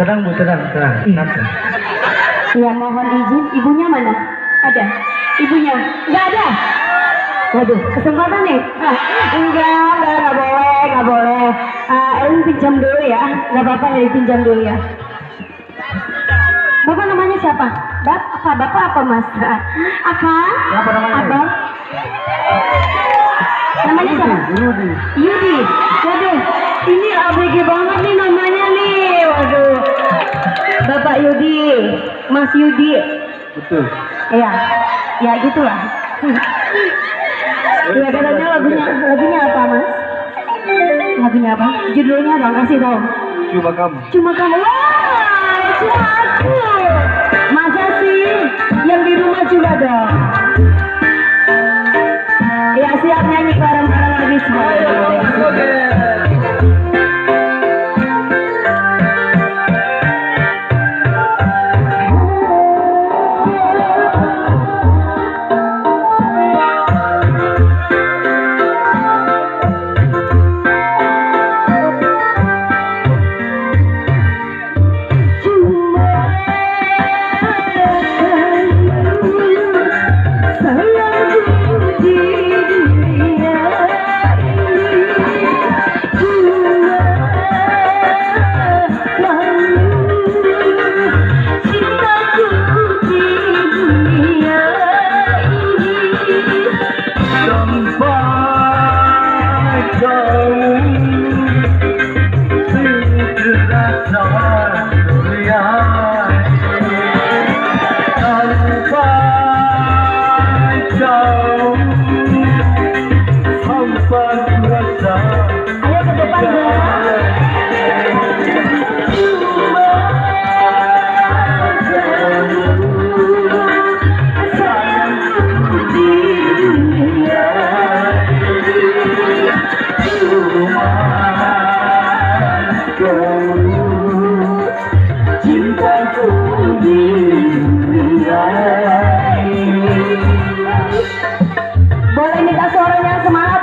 Tenang Bu, tenang. Ya mohon izin, ibunya mana? Ada? Ibunya? Nggak ada? Waduh, kesempatan nih? Enggak boleh. Elin pinjam dulu ya. Nggak apa-apa, Elin pinjam dulu ya. Bapak namanya siapa? Bapak apa Mas? Akang? Siapa namanya? Abang? Namanya siapa? Yudi. Waduh, ini ABG banget nih namanya nih. Waduh. Bapak Yudi, Mas Yudi. Betul. Iya, ya gitulah. Iya katanya lagunya apa Mas? Lagunya apa? Judulnya dong, kasih tahu. Cuma kamu. Cuma kamu. Wah, cuma aku. Masa sih? Yang di rumah juga dong. Ya siap nyanyi bareng-bareng lagi semua. Ayo ke depan boleh minta suaranya semangat